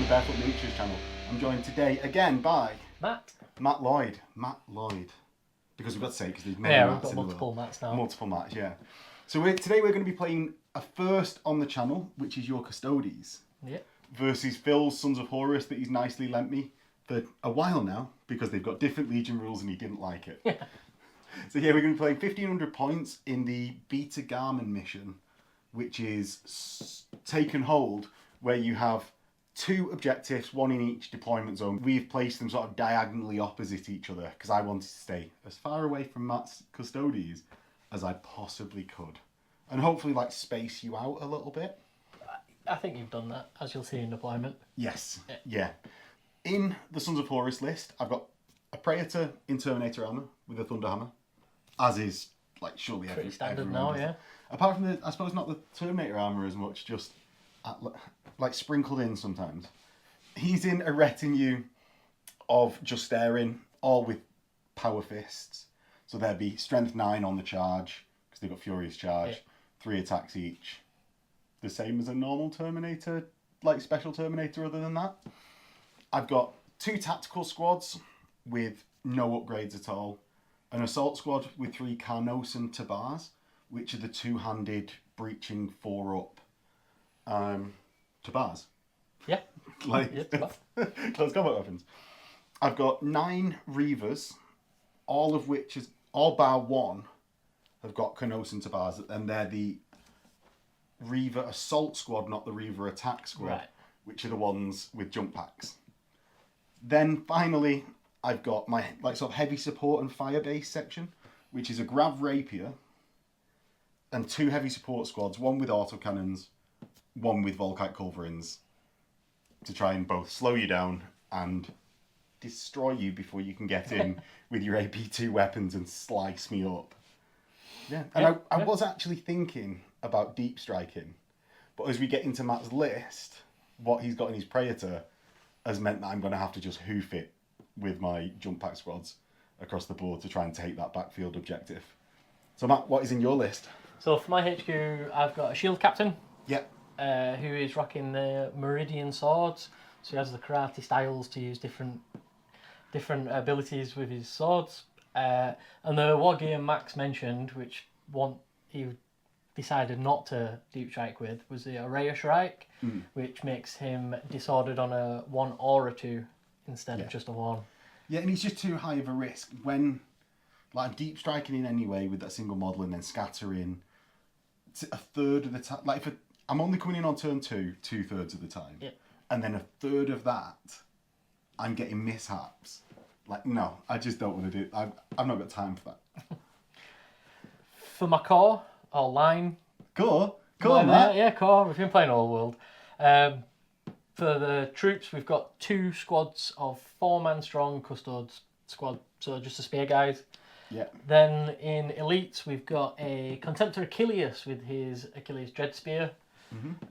Bearfoot Miniatures channel. I'm joined today again by Matt Lloyd. Because we've got to say, because there's many we've Matts got in multiple the world. Matts now. Multiple Matts, yeah. So today we're going to be playing a first on the channel, which is your Custodes. Yep. Versus Phil's Sons of Horus that he's nicely lent me for a while now, because they've got different Legion rules and he didn't like it. Yeah. So yeah, we're going to be playing 1500 points in the Beta Garmin mission, which is Taken Hold, where you have two objectives, one in each deployment zone. We've placed them sort of diagonally opposite each other because I wanted to stay as far away from Matt's Custodes as I possibly could. And hopefully like space you out a little bit. I think you've done that, as you'll see in deployment. Yes, yeah. In the Sons of Horus list, I've got a Praetor in Terminator armour with a Thunder Hammer, as is like surely Pretty standard everyone now, does yeah. it. Apart from the, I suppose not the Terminator armour as much, just like sprinkled in sometimes. He's in a retinue of just staring, all with power fists. So there'd be strength 9 on the charge, because they've got Furious Charge, 3 attacks each. The same as a normal Terminator, like special Terminator other than that. I've got 2 tactical squads with no upgrades at all. An assault squad with 3 Carnosan Tabars, which are the 2-handed breaching 4-up Tabars. Yeah. Like close combat weapons. I've got 9 Reavers, all of which is all bar 1 have got Carnosan Tabars, and they're the Reaver assault squad, not the Reaver attack squad, Right. which are the ones with jump packs. Then finally, I've got my like sort of heavy support and fire base section, which is a Grav Rapier and 2 heavy support squads, one with autocannons, one with Volkite Culverins, to try and both slow you down and destroy you before you can get in with your AP2 weapons and slice me up. Yeah, and I was actually thinking about deep striking, but as we get into Matt's list, what he's got in his Praetor has meant that I'm going to have to just hoof it with my jump pack squads across the board to try and take that backfield objective. So Matt, what is in your list? So for my HQ, I've got a shield captain. Yep. Who is rocking the Meridian swords. So he has the karate styles to use different abilities with his swords. And the war game Max mentioned, which he decided not to deep strike with, was the Araya Shrike, which makes him disordered on a 1 or a 2 instead of just a 1. Yeah, and he's just too high of a risk. When like deep striking in any way with that single model and then scattering a third of the time, like if I'm only coming in on turn 2 2/3 of the time, and then a third of that I'm getting mishaps. Like, no, I just don't want to do it. I've not got time for that. For my core, or line. Core, Matt. Yeah, core. We've been playing all world. For the troops, we've got 2 squads of 4-man strong Custodes squad, so just the spear guys. Yeah. Then in elites, we've got a Contemptor Achilles with his Achilles Dread Spear,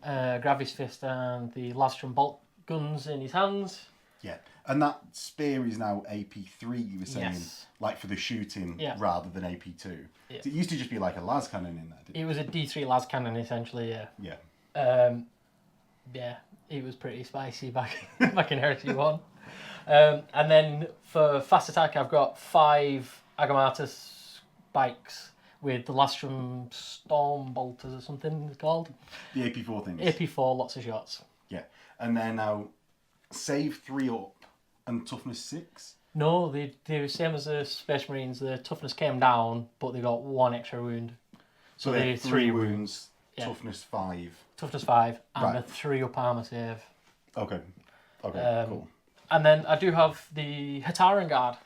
Gravis Fist, and the Lastrum Bolt guns in his hands. Yeah, and that spear is now AP3, you were saying, Yes. like for the shooting rather than AP2. Yeah. So it used to just be like a las cannon in there, didn't it? It was a D3 las cannon, essentially, yeah. Yeah. Yeah, it was pretty spicy back in Heresy 1. And then for fast attack, I've got 5 Agamatus bikes with the Lastrum Storm Bolters or something it's called. The AP4 things. AP4, lots of shots. Yeah, and they're now save 3 up and toughness 6. No, they're the same as the Space Marines. The toughness came down, but they got 1 extra wound. So they're 3 wounds, toughness 5. Toughness 5, and a 3 up armor save. Okay, cool. And then I do have the Hataran Guard.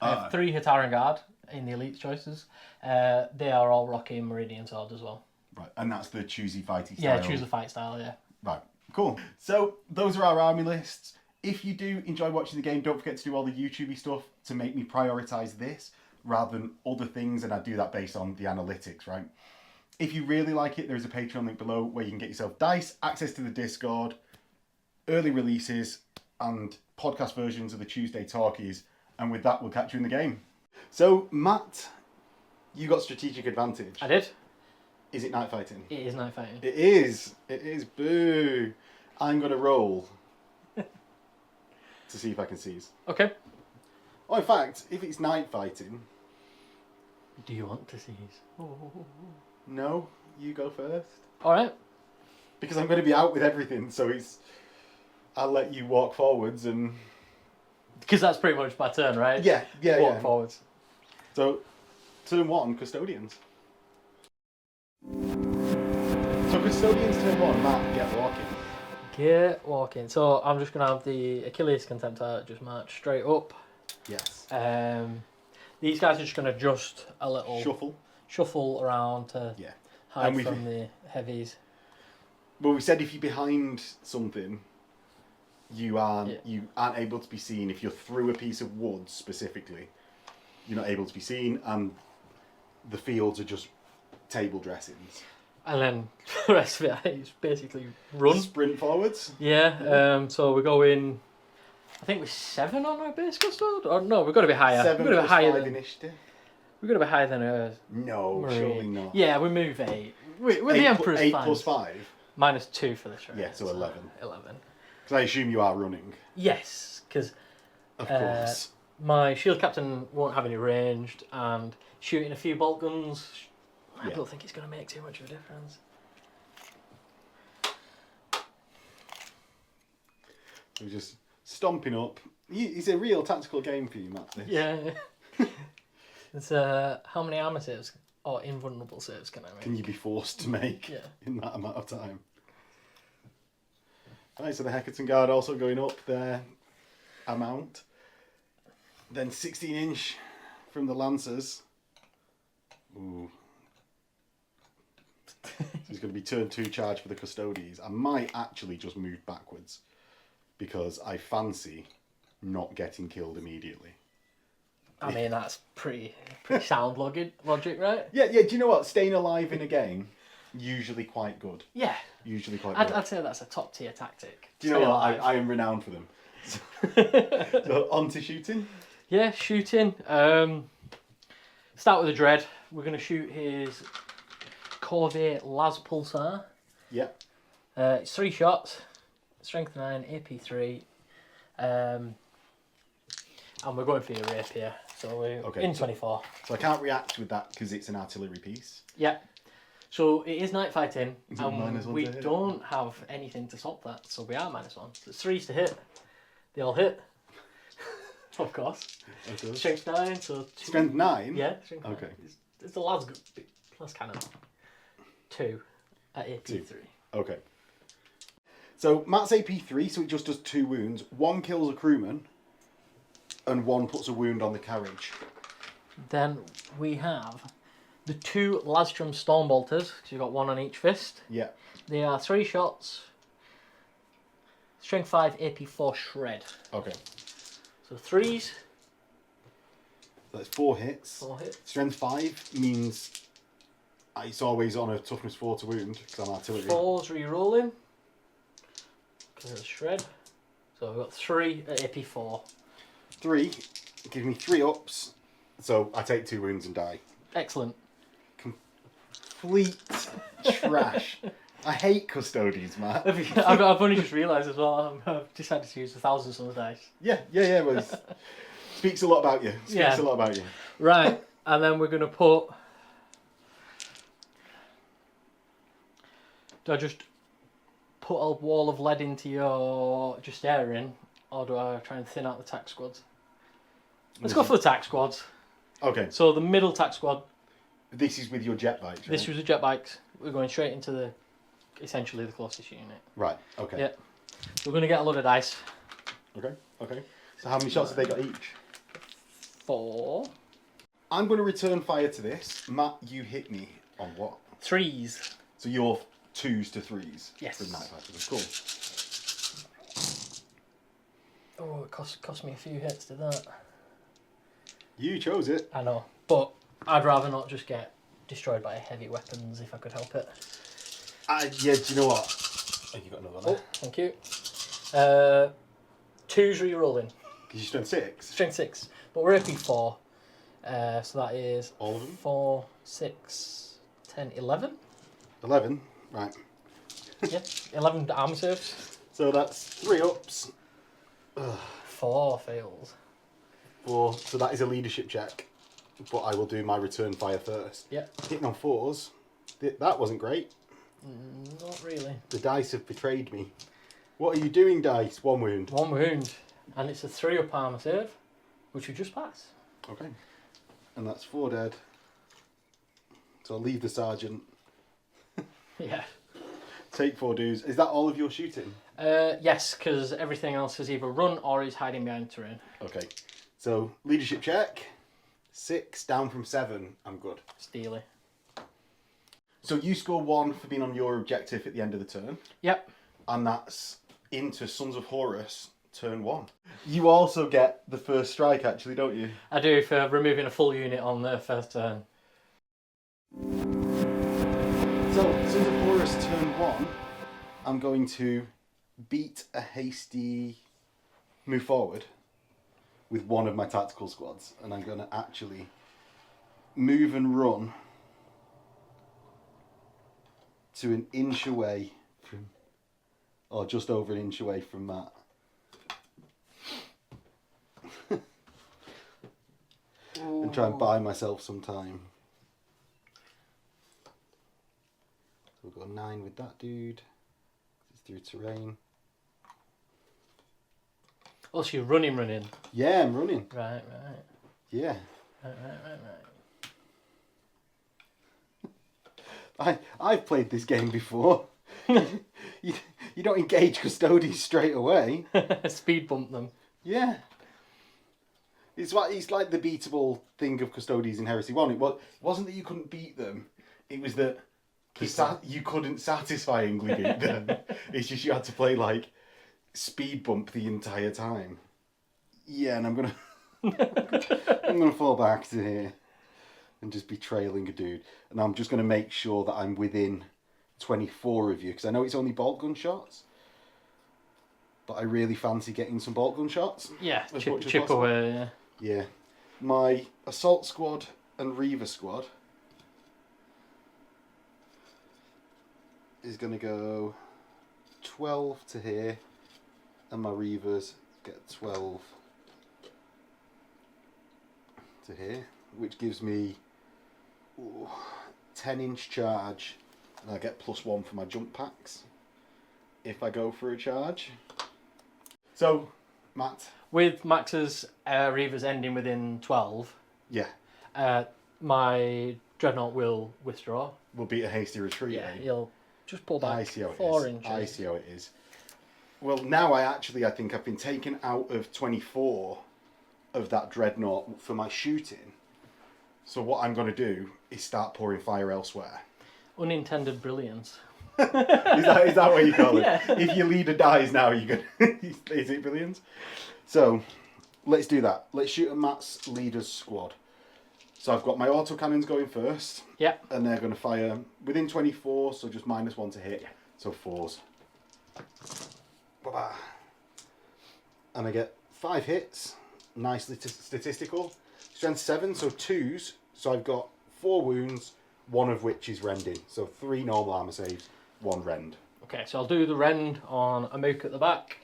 I have 3 Hataran Guard in the elite choices. They are all rocking Meridian swords as well. Right, and that's the choosy fighty style. Yeah, choose the fight style, yeah. Right, cool. So those are our army lists. If you do enjoy watching the game, don't forget to do all the YouTubey stuff to make me prioritise this rather than other things, and I do that based on the analytics, right? If you really like it, there's a Patreon link below where you can get yourself dice, access to the Discord, early releases, and podcast versions of the Tuesday Talkies. And with that, we'll catch you in the game. So, Matt, you got strategic advantage. I did. Is it night fighting? It is night fighting. It is. It is. Boo. I'm going to roll to see if I can seize. Okay. Oh, in fact, if it's night fighting... Do you want to seize? No, you go first. Alright. Because I'm going to be out with everything, so I'll let you walk forwards and... Because that's pretty much my turn, right? Yeah. Walk forwards. So, turn 1, Custodians. So Custodians turn 1, Matt, get walking. Get walking. So I'm just going to have the Achilles Contemptor just march straight up. Yes. These guys are just going to adjust a little... Shuffle around to hide from the heavies. Well, we said if you're behind something, you aren't able to be seen. If you're through a piece of wood specifically, you're not able to be seen, and the fields are just table dressings. And then the rest of it is basically run. Sprint forwards. Yeah. So we're going. I think we're 7 on our base custode. Or no, we've got to be higher. 7 we've got to be plus higher 5 than initiative. We've got to be higher than a. No, Marine. surely not. Yeah, we move 8. We're the Emperor's 8 fine. plus 5. -2 for this round. Yeah, so 11. 11. Because I assume you are running. Yes, because Of course. my shield captain won't have any ranged, and shooting a few bolt guns, I don't think it's going to make too much of a difference. We're just stomping up. It's a real tactical game for you, Matt. This. Yeah. It's how many armor saves or invulnerable saves can I make? Can you be forced to make in that amount of time? Right, so the Heckerton Guard also going up their amount. Then 16 inch from the Lancers. Ooh. So it's going to be turn 2 charge for the Custodes. I might actually just move backwards because I fancy not getting killed immediately. I mean, that's pretty sound logic, right? Yeah, do you know what? Staying alive in a game, usually quite good. Yeah. Usually quite good. I'd say that's a top tier tactic. Do you know what? I am renowned for them. So on to shooting? Yeah, shooting. Start with a Dread. We're going to shoot his Corvée Las Pulsar. Yeah. It's 3 shots. Strength 9, AP 3. And we're going for your rapier. So we're in 24. So I can't react with that because it's an artillery piece. Yeah. So it is night fighting, -1 we to hit? don't have anything to stop that, so we are -1. So it's 3s to hit. They all hit. Of course. Okay. Strength 9, so 2. Strength 9? Yeah, strength 9. Okay. It's the las cannon. 2 at AP 3. Okay. So Matt's AP 3, so it just does 2 wounds. 1 kills a crewman, and 1 puts a wound on the carriage. Then we have the 2 Lasstrom Stormbolters, because you've got 1 on each fist. Yeah. They are 3 shots. Strength 5, AP 4 shred. Okay. So 3s. That's 4 hits. 4 hits. Strength 5 means it's always on a toughness 4 to wound, because I'm artillery. 4s re-rolling. Because it's shred. So we've got 3 at AP 4. 3 gives me 3 ups, so I take 2 wounds and die. Excellent. Complete trash. I hate Custodes, Matt. I've only just realised as well, I've decided to use 1,000 on the dice. Yeah. Well, speaks a lot about you. Speaks a lot about you. Right, and then we're going to put... Do I just put a wall of lead into your just area, or do I try and thin out the tac squads? Let's go for the tac squads. Okay. So the middle tac squad. This is with your jet bikes, right? This was the jet bikes. We're going straight into essentially the closest unit. Right, okay. Yeah. We're going to get a load of dice. Okay. So how many shots have they got each? 4. I'm going to return fire to this. Matt, you hit me on what? 3s. So you're 2s to 3s. Yes. For night fighters. Cool. Oh, it cost me a few hits to that. You chose it. I know, but I'd rather not just get destroyed by heavy weapons if I could help it. Yeah, do you know what? Oh, you got another one there. Oh, thank you. 2s re-rolling. Because you strength 6. Strength 6. But we're AP 4. So that is... All of them? 4, 6, 10, 11. 11. Right. Yeah, 11 armor saves. So that's 3 ups. 4 fails. 4, so that is a leadership check. But I will do my return fire first. Yeah. Hitting on 4s. That wasn't great. Not really. The dice have betrayed me. What are you doing, dice? 1 wound. 1 wound. And it's a 3 up armour save, which would just pass. Okay. And that's 4 dead. So I'll leave the sergeant. Yeah. Take 4 dues. Is that all of your shooting? Yes, because everything else is either run or is hiding behind terrain. Okay. So leadership check. 6 down from 7. I'm good. Steely. So you score 1 for being on your objective at the end of the turn. Yep. And that's into Sons of Horus, turn 1. You also get the first strike, actually, don't you? I do, for removing a full unit on the first turn. So, Sons of Horus, turn 1, I'm going to beat a hasty move forward with one of my tactical squads. And I'm going to actually move and run to an inch away from, or just over an inch away from that. And try and buy myself some time. So we'll go 9 with that dude. It's through terrain. Oh, so you're running. Yeah, I'm running. Right. Yeah. Right. I've played this game before. you don't engage Custodes straight away. Speed bump them. Yeah. It's like the beatable thing of Custodes in Heresy 1. It wasn't that you couldn't beat them. It was that you couldn't satisfyingly beat them. It's just you had to play like speed bump the entire time. Yeah, and I'm gonna fall back to here and just be trailing a dude. And I'm just gonna make sure that I'm within 24 of you, because I know it's only bolt gun shots. But I really fancy getting some bolt gun shots. Yeah, as chip much as chip possible. away, yeah. Yeah. My assault squad and Reaver squad is going to go 12 to here, and my Reavers get 12 to here, which gives me 10-inch charge, and I get +1 for my jump packs if I go for a charge. So, Matt. With Max's Reavers ending within 12, Yeah. My Dreadnought will withdraw. We'll beat a hasty retreat. Yeah, eh? he'll just pull back I see how it 4 is. inches. I see how it is. Well, now I think I've been taken out of 24 of that Dreadnought for my shooting. So what I'm going to do is start pouring fire elsewhere. Unintended brilliance. Is that what you call it? Yeah. If your leader dies now, you can. Is it brilliant? So, let's do that. Let's shoot at Matt's leader's squad. So I've got my autocannons going first. Yeah. And they're going to fire within 24, so just -1 to hit. So 4s. Ba-ba. And I get 5 hits. Nicely statistical. Strength 7, so 2s. So I've got 4 wounds, 1 of which is rending. So 3 normal armour saves, 1 rend. Okay, so I'll do the rend on a mook at the back.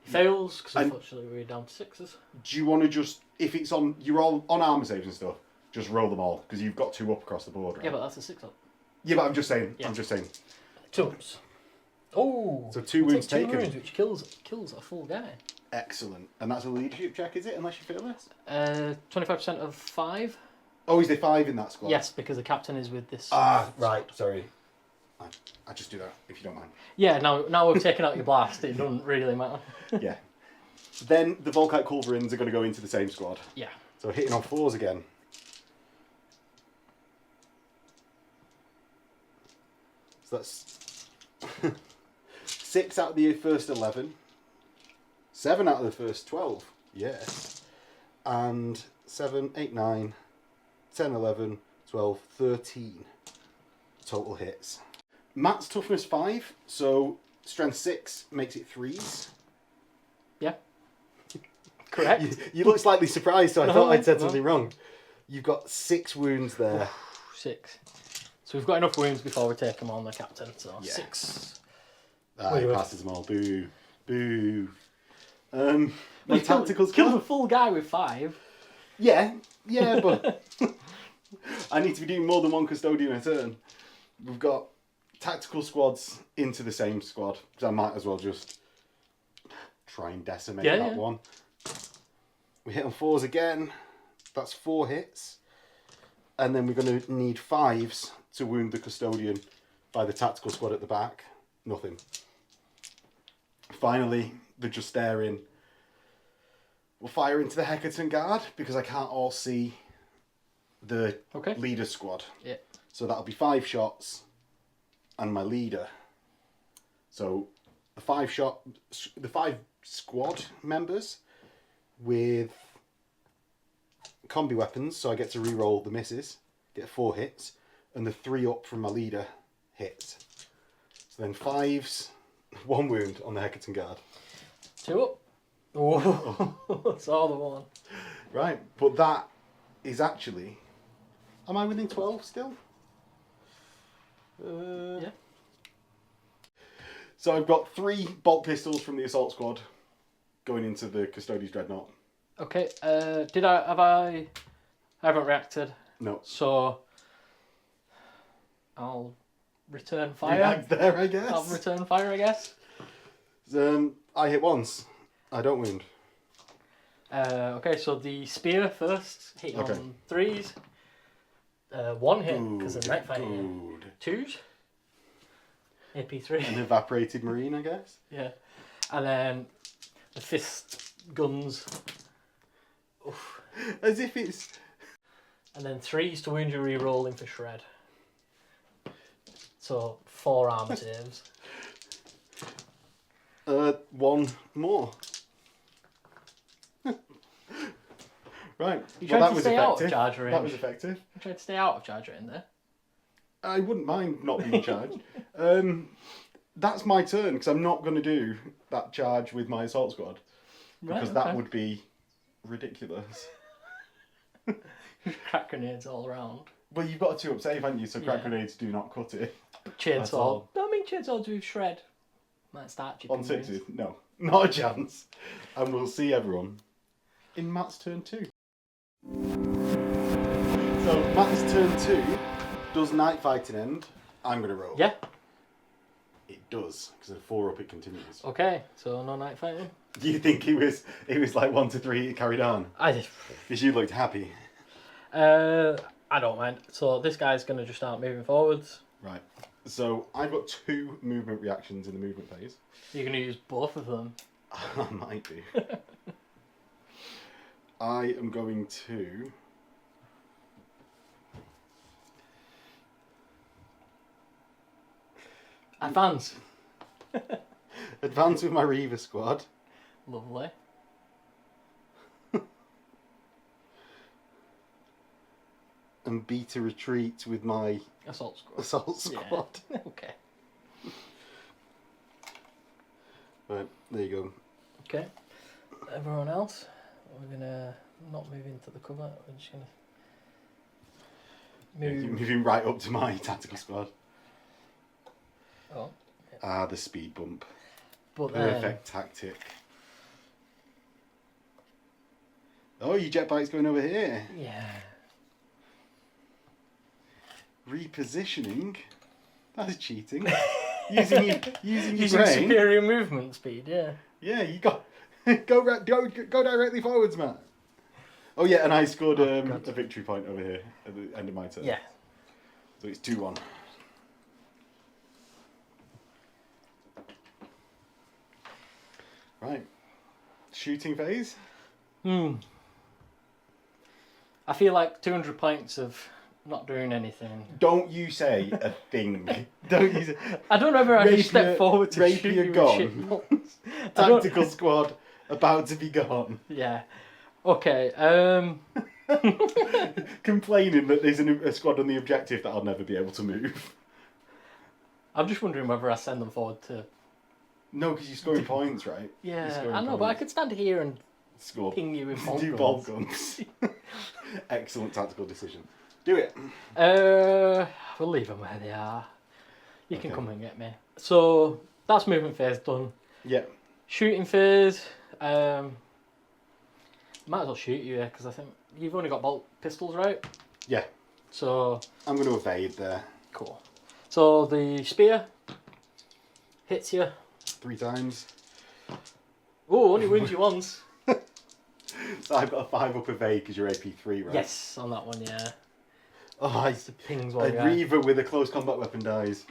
He fails, because And- unfortunately we're down to 6s. Do you want to just, if it's on, you're all on armour saves and stuff, just roll them all, because you've got 2 up across the board, right? Yeah, but that's a 6 up. Yeah, but I'm just saying, Yeah. 2 ups. Oh! So 2 wounds Take 2 taken. wounds, which kills a full guy. Excellent. And that's a leadership check, is it, unless you fail this? 25% of 5? Oh, is there 5 in that squad? Yes, because the captain is with this. Ah, right, sorry. I just do that, if you don't mind. Yeah, now we've taken out your blast, it doesn't really matter. Yeah. Then the Volkite Culverins are going to go into the same squad. Yeah. So hitting on 4s again. So that's 6 out of the first 11. 7 out of the first 12. Yes. And 7, 8, 9, 10, 11, 12, 13 total hits. Matt's toughness 5, so strength 6 makes it 3s. Yeah. Correct. You look slightly surprised, so I No, thought I'd said no. something wrong. You've got 6 wounds there. 6. So we've got enough wounds before we take them on the captain, so Yeah. 6. Ah, he passes them all. Boo. Boo. My tactical Kill the squad. full guy with 5. Yeah, but I need to be doing more than one custodian a turn. We've got tactical squads into the same squad, because I might as well just try and decimate that one. We hit on 4s again. That's 4 hits. And then we're going to need 5s to wound the custodian by the tactical squad at the back. Nothing. Finally, the Justarin will fire into the Hecaton Guard because I can't all see the leader squad. Yeah. So that'll be 5 shots and my leader. So the 5 squad members with combi weapons, so I get to re-roll the misses, get 4 hits, and the 3 up from my leader hits. So then 5s, 1 wound on the Hecaton Guard. 2 up. Oh, that's all the one. Right, but that is actually... Am I within 12 still? Yeah. So I've got 3 bolt pistols from the assault squad going into the Custodes Dreadnought. Okay, I haven't reacted. No. So I'll return fire. React there, I guess. I'll return fire, I guess. I hit once. I don't wound. Okay, so the spear first, hit on 3s. 1 hit, because of night fighting. 2s. AP3. An evaporated marine, I guess. Yeah. And then the fist guns. Oof. As if it's... And then 3s to wound you, re-rolling for shred. So 4 armor saves. 1 more. Right. You Well, tried that to was stay out of effective. charge range. That was effective. You tried to stay out of charge range there. I wouldn't mind not being charged. That's my turn, because I'm not going to do that charge with my assault squad. Because that would be ridiculous. Crack grenades all around. Well, you've got a 2-up save, haven't you? So crack grenades do not cut it. Chainsaw. all. No, I mean chainsaw do shred. Might start chipping. On 6s? No. Not a chance. And we'll see everyone in Matt's turn 2. So Matt's turn 2. Does night fighting end? I'm going to roll. Yeah. It does, because at 4 up it continues. Okay, so no night fighting. Do you think he was like 1 to 3 it carried on? Because you looked happy. I don't mind. So this guy's going to just start moving forwards. Right. So I've got 2 movement reactions in the movement phase. You're going to use both of them. I might do. I am going to... Advance. advance with my Reaver squad. Lovely. And beat a retreat with my Assault squad. assault squad. Yeah. Okay. Right, there you go. Okay. Everyone else, we're going to not move into the cover. We're just going to move. You're moving right up to my tactical squad. Oh. Yeah. Ah, the speed bump. But Perfect tactic. Oh, your jet bike's going over here. Yeah. Repositioning. That's cheating. using your brain. superior movement speed, yeah. Yeah, you got go directly forwards, Matt. Oh yeah, and I scored a victory point over here at the end of my turn. Yeah. So it's 2-1. Right. Shooting phase. I feel like 200 points of not doing anything. Don't you say a thing. Don't you say... I don't know whether I Rapier- should step forward to shoot rapier you gone. with shit bullets. Tactical squad about to be gone. Yeah. Okay. Complaining that there's a squad on the objective that I'll never be able to move. I'm just wondering whether I send them forward to... No, because you're scoring points, right? Yeah, I know, but I could stand here and Score. ping you with bolt Do guns. bolt guns. Excellent tactical decision. Do it. We'll leave them where they are. You can come and get me. So, that's movement phase done. Yeah. Shooting phase, Might as well shoot you, because I think you've only got bolt pistols, right? Yeah. So I'm going to evade there. cool. So the spear hits you. 3 times. Oh, only wounds you once. So I've got a 5 up evade because you're AP 3, right? Yes, on that one, yeah. Oh, It's the pings a one guy. Reaver with a close combat weapon dies.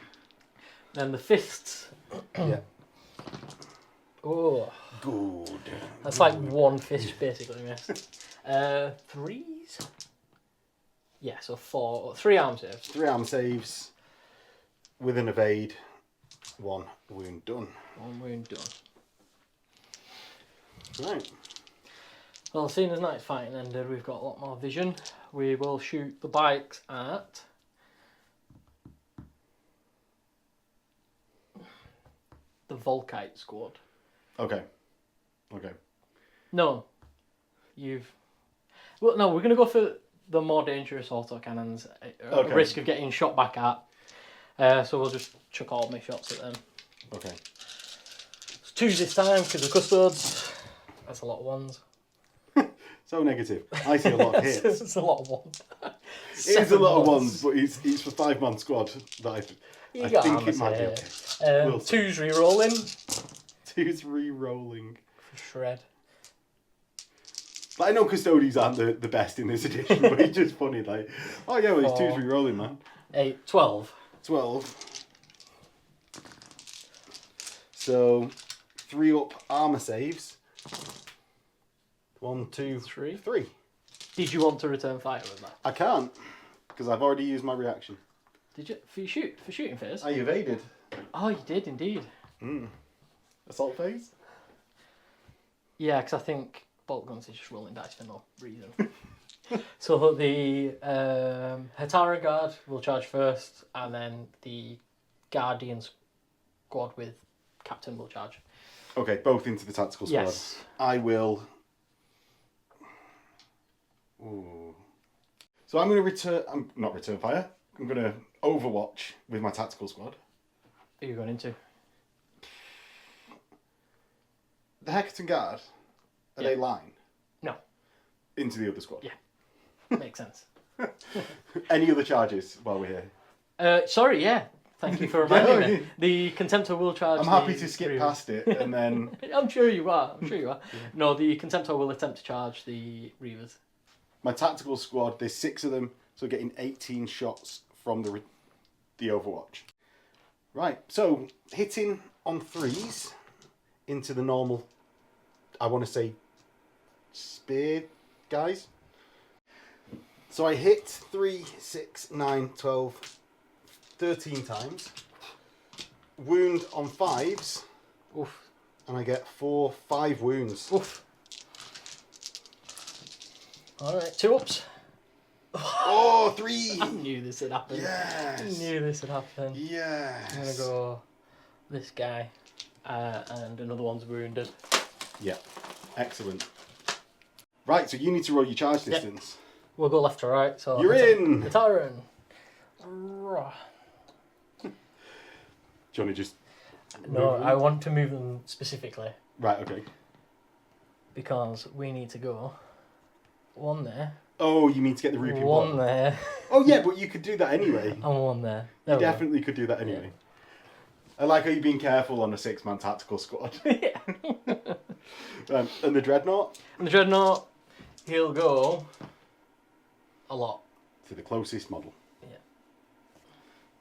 Then the fists. Yeah. Oh, Good. that's like one fist basically missed. 3s? Yeah, so 4. 3 arm saves. 3 arm saves with an evade. 1 wound done. 1 wound done. Right. Well, seeing as night's fighting ended, we've got a lot more vision. We will shoot the bikes at the Volkite squad. Okay. Okay. No, well, no, we're going to go for the more dangerous autocannons. Okay. Risk of getting shot back at. So we'll just chuck all my shots at them. Okay. It's 2s this time because of Custodes. That's a lot of 1s. So negative. I see a lot of hits. It's a lot of 1s. It is a lot of 1s, but it's for 5-man squad that I think it might be okay. We'll see. 2s re-rolling. 2's re-rolling. For shred. But I know Custodes aren't the best in this edition, but it's just funny, like, oh yeah, well, it's 2's re-rolling, man. 8, 12. 12. So, 3 up armour saves. 1, 2, 3. Did you want to return fire with that? I can't, because I've already used my reaction. Did you? For shooting phase? I evaded. Oh, you did indeed. Assault phase? Yeah, because I think bolt guns is just rolling dice for no reason. So the Hetara Guard will charge first, and then the Guardian squad with Captain will charge. Okay, both into the tactical squad. Yes. I will... Ooh. So I'm going to not return fire. I'm going to overwatch with my tactical squad. Who are you going into? The Hecaton Guard, are they line? No. Into the other squad? Yeah. Makes sense. Any other charges while we're here? Sorry, yeah. Thank you for reminding me. The Contemptor will charge. I'm happy to skip past it and then... I'm sure you are. No, the Contemptor will attempt to charge the Reavers. My tactical squad, there's 6 of them, so getting 18 shots from the Overwatch. Right, so hitting on 3s into the normal, I want to say, spear guys. So I hit 3, 6, 9, 12, 13 times. Wound on 5s. Oof. And I get 5 wounds. Oof. Alright, 2 ups. Oh, 3! I knew this would happen. Yes! I knew this would happen. Yes! I'm going to go this guy, and another one's wounded. Yeah, excellent. Right, so you need to roll your charge distance. We'll go left to right. So You're in! Hetara. Do you want to just... No, I want to move them specifically. Right, okay. Because we need to go 1 there. Oh, you mean to get the rupee 1 there. Oh yeah, but you could do that anyway. And 1 there. You definitely could do that anyway. I like how you're being careful on a 6-man tactical squad. Yeah. And the Dreadnought? And the Dreadnought, he'll go a lot. To the closest model. Yeah.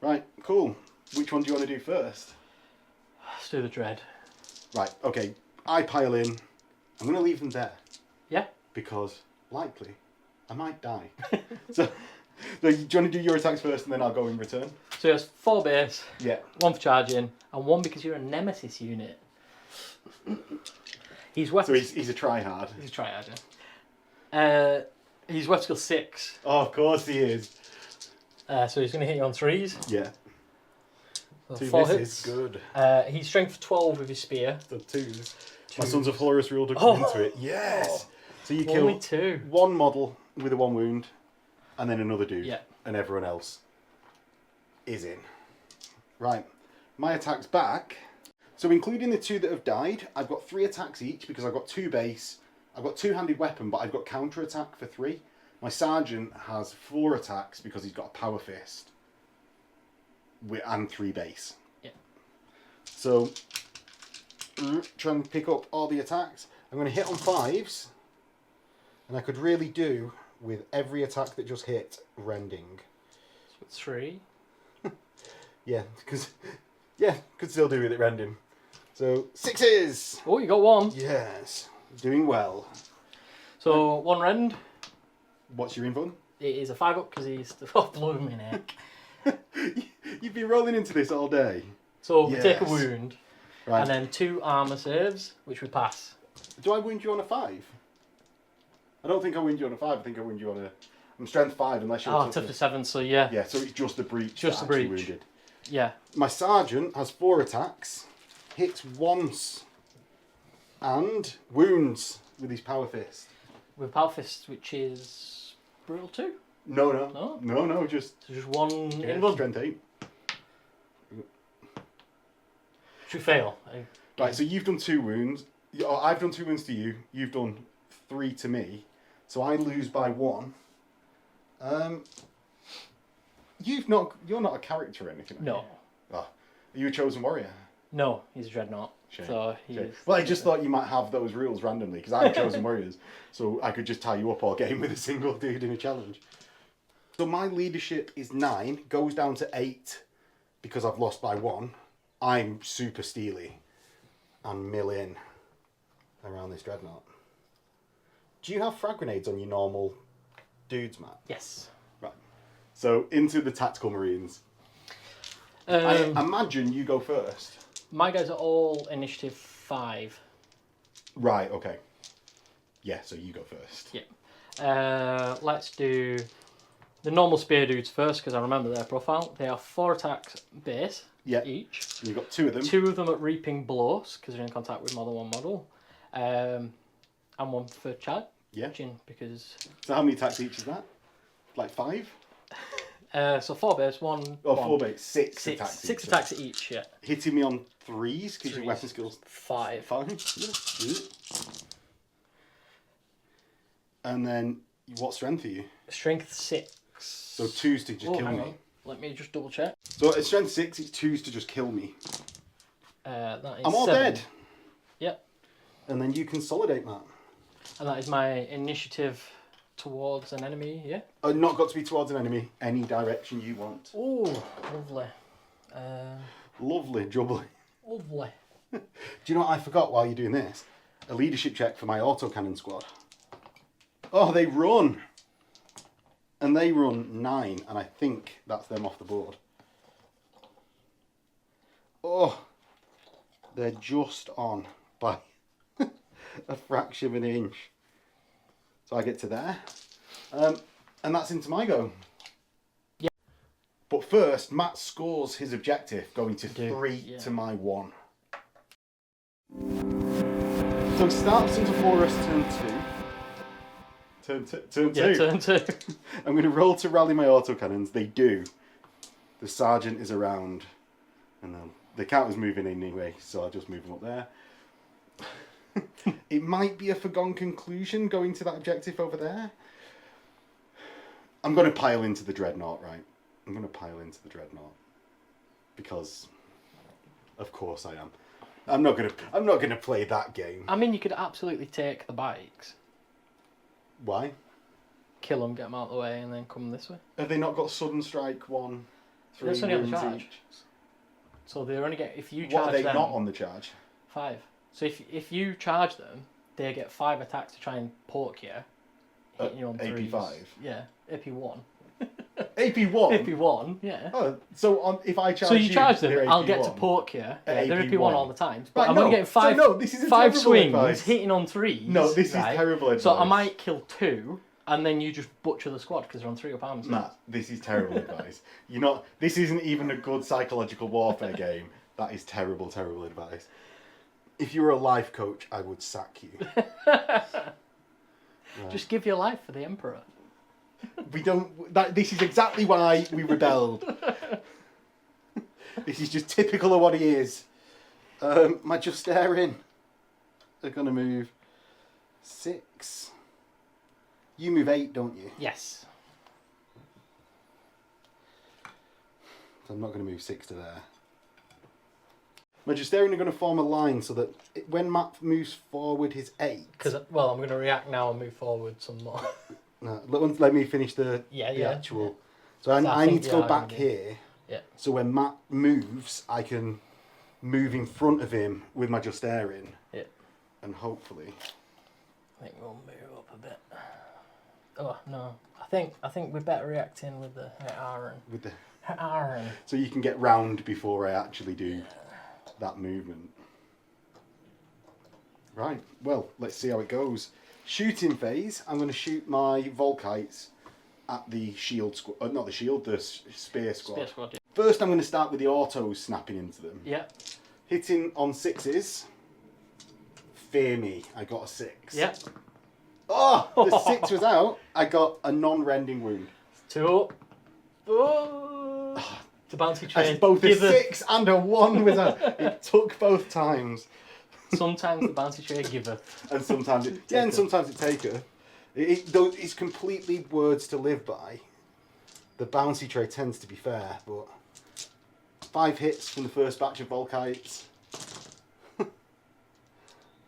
Right, cool. Which one do you want to do first? Let's do the Dread. Right, okay. I pile in. I'm going to leave them there. Yeah? Because, likely, I might die. So, do you want to do your attacks first and then I'll go in return? So it's 4 base, Yeah. 1 for charging, and 1 because you're a Nemesis unit. He's weapon. So he's a tryhard. He's a tryhard. He's weapon skill 6. Oh, of course he is. So he's going to hit you on 3s. Yeah. So 2 4 misses. hits. Good. He's strength 12 with his spear. So 2s. My Sons of Horus ruled to come into it. Yes. So you kill Only 2. 1 model with a 1 wound, and then another dude. Yeah. And everyone else is in. Right. My attack's back. So including the 2 that have died, I've got 3 attacks each because I've got 2 base. I've got 2-handed weapon, but I've got counter attack for 3. My sergeant has 4 attacks because he's got a power fist and 3 base. Yeah. So try and pick up all the attacks. I'm going to hit on 5s, and I could really do with every attack that just hit rending. So 3. Yeah, because could still do with it rending. So 6s. Oh, you got 1. Yes, doing well. So 1 rend. What's your info? It is a 5-up because he's the blooming heck. You've been rolling into this all day. So we take a wound, Right. and then 2 armor saves, which we pass. Do I wound you on a 5? I don't think I wound you on a 5. I think I wound you on a... I'm strength 5 unless you're... Oh, tough to 7, so yeah. Yeah, so it's just the breach. Just the that actually breach. Wounded. Yeah. My sergeant has 4 attacks, hits once, and wounds with his power fist. With Power Fist, which is brutal 2. No, just... So just 1 Yeah, in 1. strength 8. Should fail. Right, so you've done 2 wounds. I've done 2 wounds to you. You've done 3 to me. So I lose by 1. You're not a character or anything. No. Are you? Oh, are you a chosen warrior? No, he's a dreadnought. Shame. So he's... Shame. Well, I just thought you might have those rules randomly because I'm chosen warriors, so I could just tie you up all game with a single dude in a challenge. So my leadership is 9, goes down to 8 because I've lost by 1. I'm super steely and mill in around this dreadnought. Do you have frag grenades on your normal dudes, Matt? Yes. Right. So into the tactical marines. I imagine you go first. My guys are all initiative 5. Right, okay. Yeah, so you go first. Yeah. Let's do the normal spear dudes first because I remember their profile. They are 4 attacks base each. You've got 2 of them. 2 of them at reaping blows because they're in contact with more than 1 model. And 1 for charging because... So how many attacks each is that? Like 5? So 4 base, 1... Oh, 4 base. 6 attacks 6 each. attacks each, yeah. Hitting me on 3s because your weapon skills... 5. 5? And then what strength are you? Strength 6. So 2s to just kill hang me. on. Let me just double check. So at strength 6, it's 2s to just kill me. That is I'm all 7. dead. Yep. And then you consolidate that. And that is my initiative towards an enemy, yeah? Not got to be towards an enemy. Any direction you want. Oh, lovely. Lovely, jubbly. Lovely. Do you know what I forgot while you're doing this? A leadership check for my autocannon squad. Oh, they run! And they run 9, and I think that's them off the board. Oh, they're just on by a fraction of an inch. So I get to there. And that's into my go. Yeah. But first, Matt scores his objective, going to 3 to my 1. So it starts into Horus turn 2. Turn 2. Yeah, turn 2. I'm going to roll to rally my autocannons. They do. The sergeant is around. And then the counter's moving anyway, so I'll just move them up there. It might be a foregone conclusion going to that objective over there. I'm going to pile into the dreadnought, right? I'm going to pile into the dreadnought. Because, of course I am. I'm not going to play that game. I mean, you could absolutely take the bikes. Why? Kill them, get them out of the way, and then come this way. Have they not got sudden strike 1, 3 That's only on the wounds charge. each? So they only get, if you charge What are they them, not on the charge? 5. So if you charge them, they get 5 attacks to try and poke you, hitting you on 3s. AP5? Yeah, AP1. AP1? AP1, yeah. Oh, so if I charge So you charge them, they're I'll get to AP1. poke you. Yeah, they're AP1. AP1 all the time. But Right, I'm no. only getting 5, So no, this is 5 terrible swings advice. hitting on 3s. No, this is terrible advice. So I might kill 2, and then you just butcher the squad because they're on 3 up arms. Matt, this is terrible advice. You're not. This isn't even a good psychological warfare game. That is terrible, terrible advice. If you were a life coach, I would sack you. Right. Just give your life for the Emperor. We don't. This is exactly why we rebelled. This is just typical of what he is. My Justerin are going to move 6. You move 8, don't you? Yes. So I'm not going to move 6 to there. My Justerin are going to form a line so that when Matt moves forward his 8... Because, well, I'm going to react now and move forward some more. No, let me finish the actual... Yeah. So I need to go back here. Yeah. So when Matt moves, I can move in front of him with my Justerin. Yeah. And hopefully... I think we'll move up a bit. Oh, no. I think we're better reacting with the Aaron. With the... Aaron. So you can get round before I actually do that movement. Right, well, let's see how it goes. Shooting phase, I'm going to shoot my Volkites at the shield squad, not the shield, the spear squad. Spear squad, yeah. First I'm going to start with the autos snapping into them. Yeah. Hitting on 6s. Fear me, I got a 6. Yeah. Oh, the 6 was out. I got a non-rending wound. 2 up. Oh. The bounty trade. Both a 6 and a 1 was out. It took both times. Sometimes the bounty trade giver. And sometimes it and sometimes it taker. It's completely words to live by. The bouncy tray tends to be fair, but 5 hits from the first batch of Volkites.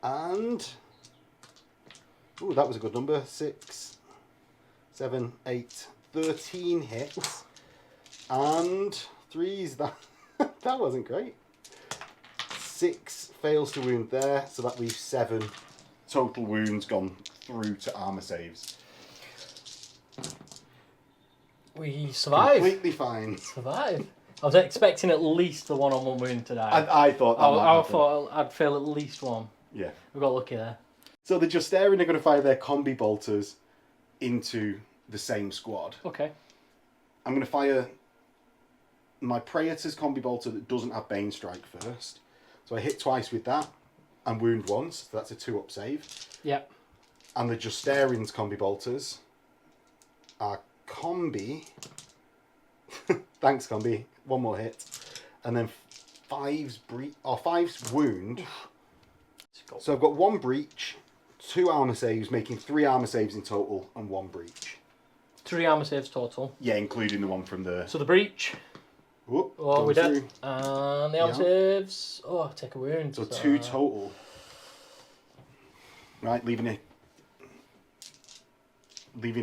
And ooh, that was a good number. 6, 7, 8, 13 hits. And 3s, that wasn't great. 6 fails to wound there, so that leaves 7 total wounds gone through to armour saves. We survive. Completely fine. Survive. I was expecting at least the one-on-one wound to die. I thought that I thought I'd fail at least one. Yeah. We got lucky there. So the Justerin are going to fire their combi bolters into the same squad. Okay. I'm going to fire my Praetor's combi bolter that doesn't have Bane Strike first. So I hit twice with that and wound once. So that's a 2-up save. Yep. And the Justerin's combi bolters are combi. Thanks, combi. 1 more hit. And then 5's wound. So I've got 1 breach, 2 armour saves, making 3 armour saves in total and 1 breach. 3 armour saves total. Yeah, including the one from the... So the breach. Whoop, Oh, we're through. dead. And the armour saves. Oh, take a wound. So 2 total. Right, leaving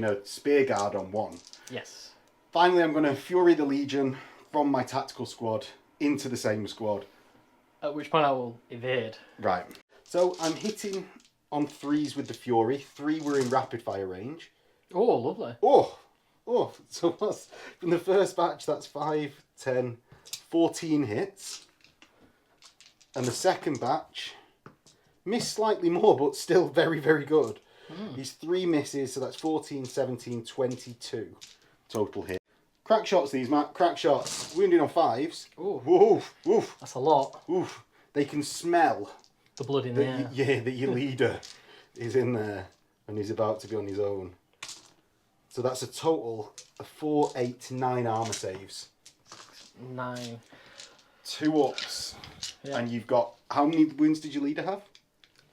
a spear guard on 1. Yes. Finally, I'm going to Fury the Legion from my tactical squad into the same squad. At which point I will evade. Right. So I'm hitting on 3s with the Fury. 3 were in rapid fire range. Oh, lovely. Oh, so what's from the first batch? That's 5, 10, 14 hits. And the second batch missed slightly more, but still very, very good. He's 3 misses, so that's 14, 17, 22 total hit. Crack shots these, Matt. Crack shots. Wounding on 5s. Ooh. Woof, woof. That's a lot. Oof. They can smell The blood in there. that your leader is in there and he's about to be on his own. So that's a total of 4, 8, 9 armour saves. 9. 2 ups. Yeah. And you've got... How many wounds did your leader have?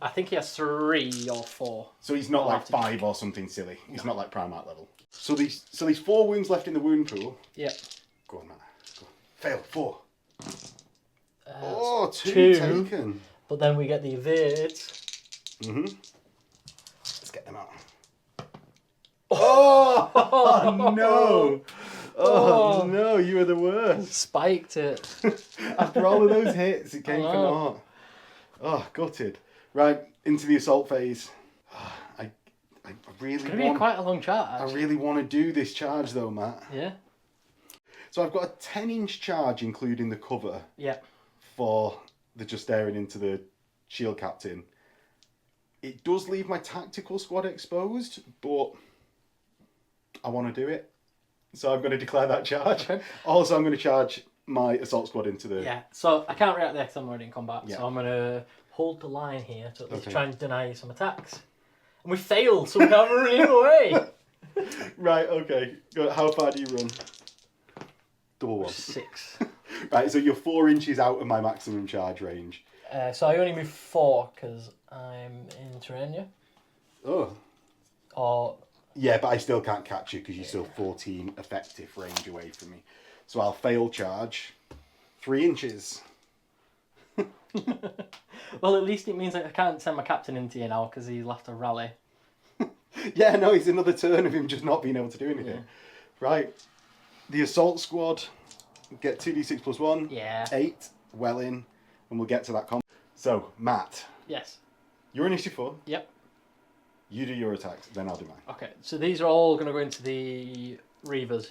I think he has 3 or 4. So he's not I'll like have to 5 or something silly. He's not like Primarch level. So these 4 wounds left in the wound pool. Yep. Go on, man. Go on. Fail. 4. Two. 2 taken. But then we get the evade. Let's get them out. Oh no! Oh no! You were the worst. Spiked it. After all of those hits, it came for naught. Oh, gutted. Right, into the assault phase. I really It's going to be quite a long charge. I really want to do this charge though, Matt. Yeah. So I've got a 10-inch charge, including the cover, Yeah. for the Justerin into the shield captain. It does leave my tactical squad exposed, but I want to do it. So I'm going to declare that charge. Okay. Also, I'm going to charge my assault squad into the... Yeah. So I can't react there because I'm already in combat. Yeah. So I'm going to hold the line here to at least Okay. try and deny you some attacks. And we fail, so we can't run him away. Right, okay. How far do you run? Double 1. 6. Right, so you're 4 inches out of my maximum charge range. So I only move 4 because I'm in Terrania. Oh. Or Yeah, but I still can't catch you because you're still 14 effective range away from me. So I'll fail charge 3 inches. well, at least it means that I can't send my captain into you now because he'll have to rally. Yeah, no, it's another turn of him just not being able to do anything. Yeah. Right. The assault squad get 2d6 plus 1. Yeah. 8. Well in. And we'll get to that combo. So, Matt. Yes. You're initiative 4. Yep. You do your attacks, then I'll do mine. Okay, so these are all going to go into the Reavers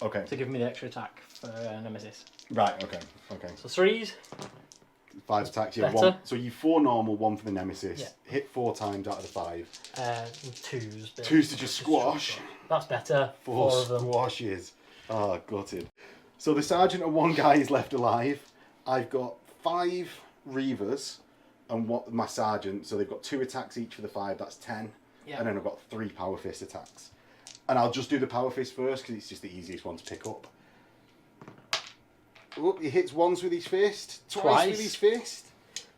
Okay. to give me the extra attack for Nemesis. Right, okay. Okay. So 3s. 5 attacks, yeah. Better. 1. So you 4 normal, 1 for the Nemesis. Yeah. Hit 4 times out of the 5. 2s. 2s to just squash. That's better. 4 of them. squashes. Oh, gutted. So the sergeant and 1 guy is left alive. I've got 5 Reavers and my sergeant. So they've got 2 attacks each for the 5. That's 10. Yeah. And then I've got 3 power fist attacks. And I'll just do the power fist first because it's just the easiest one to pick up. Oh, he hits once with his fist, twice with his fist.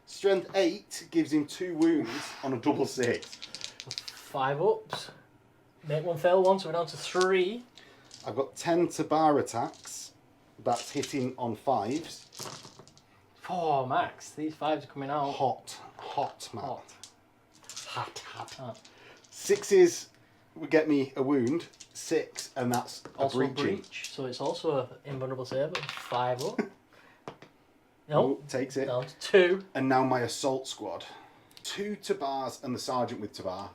Strength 8 gives him 2 wounds on a double 6. 5 ups. Make 1 fail 1, so we're down to 3. I've got 10 to bar attacks. That's hitting on 5s. 4 max. These 5s are coming out. Hot, man. Hot. 6s would get me a wound. 6, and that's a Also breaching. breach, so it's also an invulnerable save. 5 up. No, Oh, takes it. down to 2. And now my assault squad. 2 Tabars and the sergeant with Tabar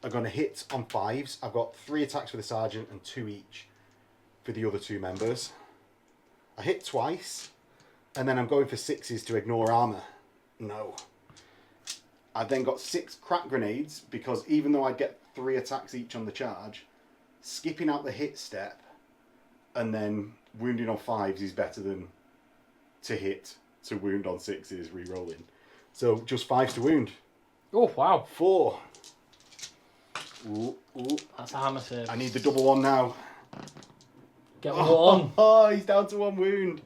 are going to hit on 5s. I've got 3 attacks for the sergeant and 2 each for the other 2 members. I hit twice, and then I'm going for 6s to ignore armour. No. I've then got 6 crack grenades because even though I get 3 attacks each on the charge, skipping out the hit step and then wounding on 5s is better than to hit to wound on 6s re-rolling. So just 5s to wound. Oh, wow. 4. Ooh, ooh. That's a hammer save. I need the double 1 now. Get 1. Oh, he's down to 1 wound.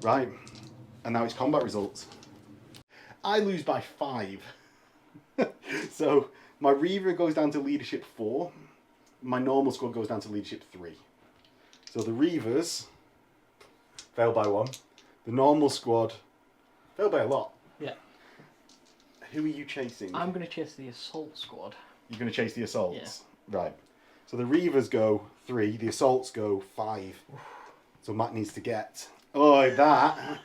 Right. And now it's combat results. I lose by 5. So my Reaver goes down to leadership 4. My normal squad goes down to leadership 3. So the Reavers fail by 1. The normal squad fail by a lot. Yeah. Who are you chasing? I'm going to chase the assault squad. You're going to chase the assaults? Yeah. Right. So the Reavers go 3, the assaults go 5. So Matt needs to get... Oh, that!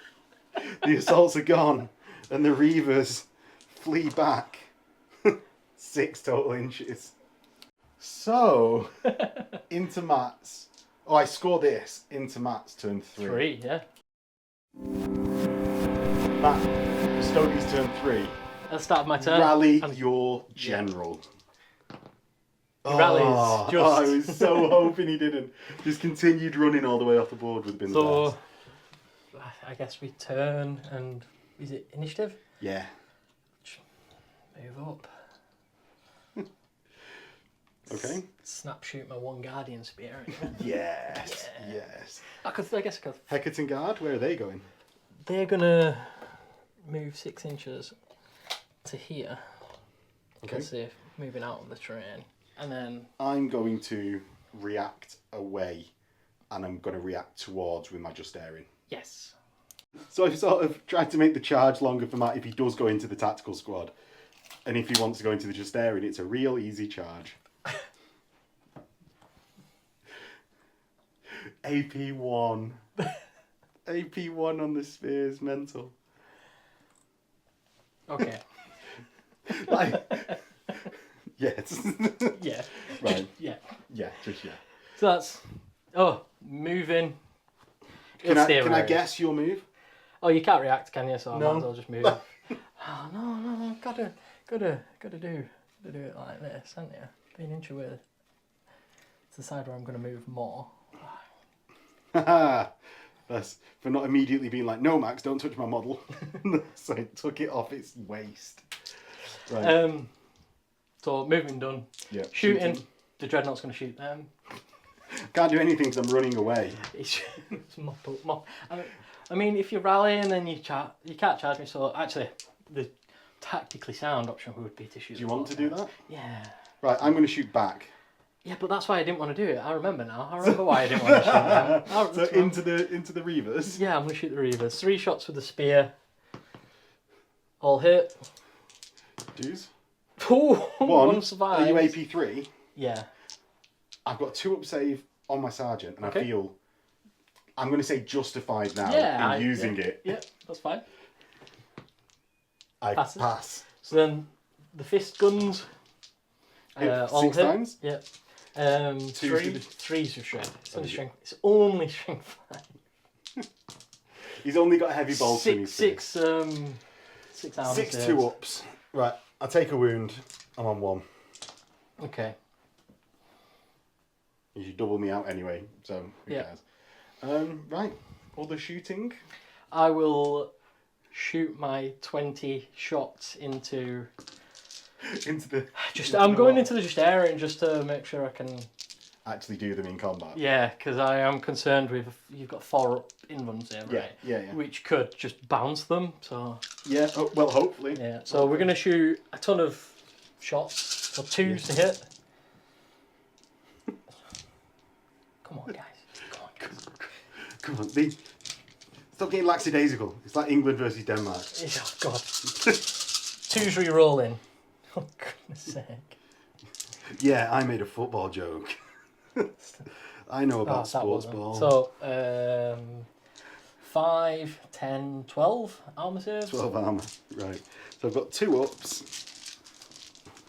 The assaults are gone. And the Reavers flee back 6 total inches. So, into Matt's... Oh, I score this into Matt's turn 3. 3, yeah. Matt, Custodes turn 3. At the start of my turn. Rally and your general. He rallies. I was so hoping he didn't. Just continued running all the way off the board would have been the So, best. I guess we turn and... Is it initiative? Yeah. Move up. Okay. Snap shoot my 1 guardian spear. Yes. Yeah. Yes. I guess I could. Hecate and Guard, where are they going? They're gonna move 6 inches to here. Okay. Because they're moving out of the terrain. And then... I'm going to react away, and I'm going to react towards with my Justarian. Yes. So I've sort of tried to make the charge longer for Matt if he does go into the tactical squad. And if he wants to go into the Justarian, it's a real easy charge. AP1. AP1 on the spears, mental. Okay. Like, yes. Yeah. Right. Yeah. Yeah, just yeah. So that's... Oh, moving. Can I guess your move? Oh, you can't react, can you? So I No. might as well just move. Oh, no. Gotta do it like this, haven't you? Be an inch away to the side where I'm going to move more. That's for not immediately being like, no, Max, don't touch my model. So I took it off its waist. Right. So moving done. Yeah. Shooting. The Dreadnought's going to shoot them. Can't do anything because I'm running away. It's mop. I mean, if you rally and then you can't charge me. So actually, the tactically sound option would be to shoot. Do you want to do that? Yeah. Right, I'm going to shoot back. Yeah, but that's why I didn't want to do it. I remember now. I remember why I didn't want to shoot them. So into the Reavers. Yeah, I'm going to shoot the Reavers. 3 shots with the spear. All hit. Dudes. Ooh, one Are survives. you AP3? Yeah. I've got a 2-up save on my sergeant, and Okay. I feel I'm going to say justified now in using it. Yeah, that's fine. I Passes. pass. So then the fist guns. Hit all 6 hit. times? Yeah. Two. Three's your strength. It's only strength 5. He's only got a heavy bolt in his Six armor 6 saves. 2-ups. Right, I'll take a wound. I'm on 1. Okay. You should double me out anyway, so who Yeah. cares? Right, other shooting. I will shoot my 20 shots into. Into the. I'm going into the just area just to make sure I can. Actually do them in combat. Yeah, because I am concerned with you've got 4 invuns here, right? Yeah. Which could just bounce them. So. Yeah. Oh, well, hopefully. Yeah. So we're gonna shoot a ton of shots. So 2s to hit. Come on, guys. Come on, stop getting lackadaisical. It's like England versus Denmark. Oh God. 2's re-rolling. Oh goodness sake. Yeah, I made a football joke. I know about sports ball. So 5, 10, 12 armor saves. 12 armour, right. So I've got 2-ups.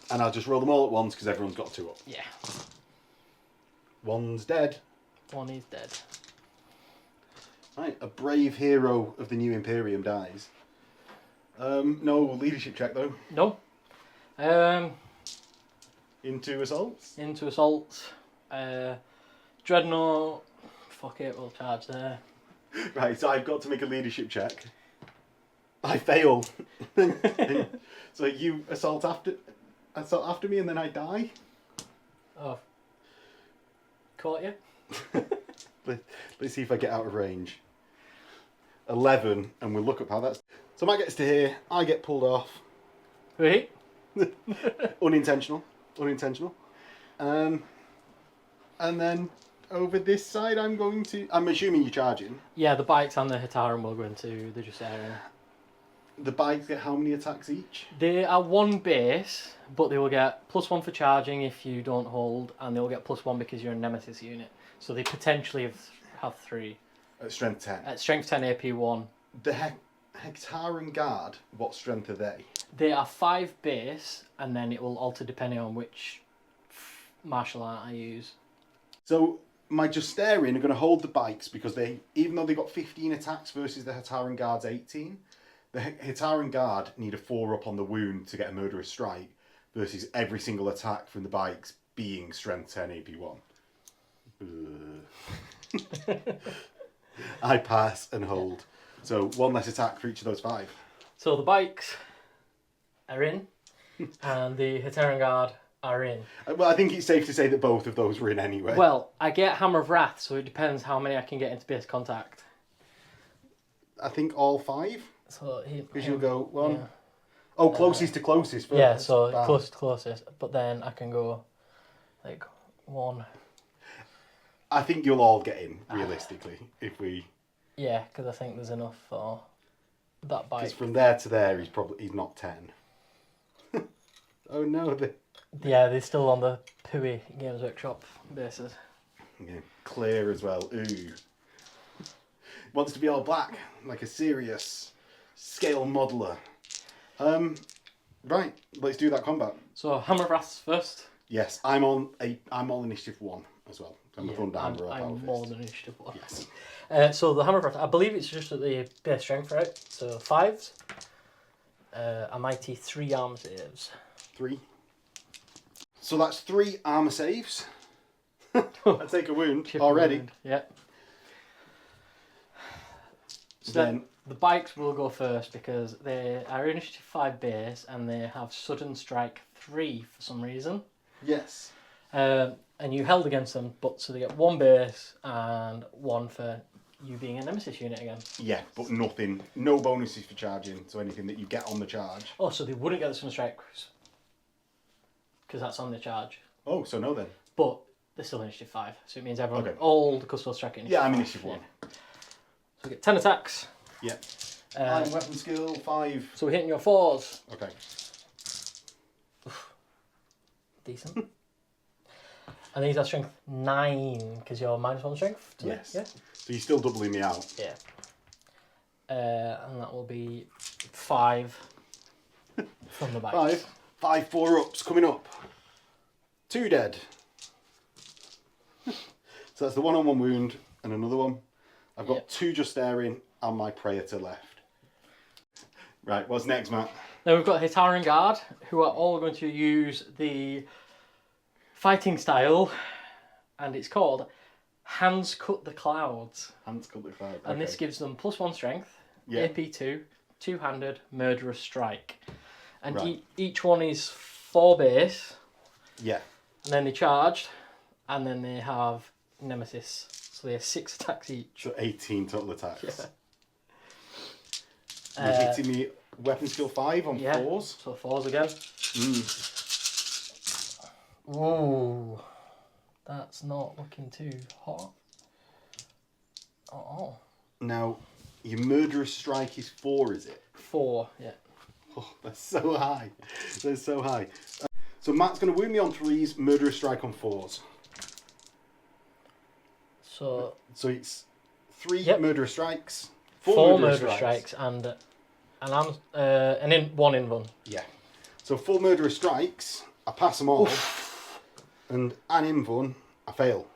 And I'll just roll them all at once because everyone's got 2 up. Yeah. 1's dead. 1 is dead. Right, a brave hero of the new Imperium dies. No leadership check though. No. Into assaults. Into assaults. Dreadnought. Fuck it, we'll charge there. Right, so I've got to make a leadership check. I fail. So you assault after me and then I die? Oh. Caught you? Let's see if I get out of range. 11, and we'll look up how that's. So Matt gets to here, I get pulled off. Wait. Unintentional. And then over this side, I'm assuming you're charging. Yeah, the bikes and the Hitaran will go into the just area. The bikes get how many attacks each? They are 1 base, but they will get +1 for charging if you don't hold, and they'll get +1 because you're a Nemesis unit. So they potentially have 3. At strength 10. At strength 10, AP 1. The Hectaran Guard, what strength are they? They are 5 base, and then it will alter depending on which martial art I use. So my Justarian are going to hold the bikes because even though they got 15 attacks versus the Hectaran Guard's 18, the Hectaran Guard need a 4-up on the wound to get a murderous strike versus every single attack from the bikes being strength 10 AP1. I pass and hold. So 1 less attack for each of those 5. So the bikes are in, and the Hitaran Guard are in. Well, I think it's safe to say that both of those were in anyway. Well, I get Hammer of Wrath, so it depends how many I can get into base contact. I think all 5. So Because you'll go 1. Yeah. Oh, closest to closest first. Yeah, so Bam. closest. But then I can go like 1. I think you'll all get in, realistically, if we... Yeah, because I think there's enough for that bike. Because from there to there, he's not 10. Oh no, Yeah, they're still on the Pui Games Workshop bases. yeah, clear as well. Ooh. Wants to be all black, like a serious scale modeler. Right, let's do that combat. So Hammer of Wrath first. Yes, I'm on initiative 1 as well. I'm a thunder hammer. I'm more than initiative 1. Yes. So the Hammer of Wrath, I believe it's just at the base strength, right? So 5s. A mighty 3 arm saves. 3. So that's 3 armor saves. I take a wound Chip already. wound. Yeah. So Then the bikes will go first because they are initiative 5 base and they have sudden strike 3 for some reason. yes. And and you held against them, but so they get 1 base and 1 for you being a Nemesis unit again. Yeah, but nothing, no bonuses for charging, so anything that you get on the charge. Oh, so they wouldn't get the Sunstrike because that's on the charge. Oh, so no then. But they're still initiative 5, so it means everyone, Okay. all the Custodes strike initiative. Yeah, I'm 5. initiative 1. So we get 10 attacks. Yeah. And weapon skill 5. So we're hitting your 4s. Okay. Decent. And these are strength 9 because you're -1 strength. Yes. Yeah. So you're still doubling me out. Yeah. And that will be 5 from the back. 5. 5 4-ups coming up. 2 dead. So that's the 1-on-1 wound and another one. I've got 2 just staring and my Praetor left. Right, what's next, Matt? Then we've got Hitaran Guard, who are all going to use the fighting style, and it's called Hands Cut the Clouds. Hands cut the cloud. And this gives them +1 strength, Yeah. AP2, 2-handed, murderous strike. And Right. each one is 4 base, Yeah. and then they charged, and then they have Nemesis. So they have 6 attacks each. So 18 total attacks. Yeah. You're hitting me weapon skill 5 on 4s. So 4s again. Ooh, that's not looking too hot. Oh, Now, your murderous strike is 4, is it? 4, yeah. Oh, that's so high. That's so high. So Matt's going to wound me on 3s, murderous strike on 4s. So So it's 3 Yep. murderous strikes, 4 murderous strikes and one invuln. Yeah. So 4 murderous strikes, I pass them all, and an invuln, I fail.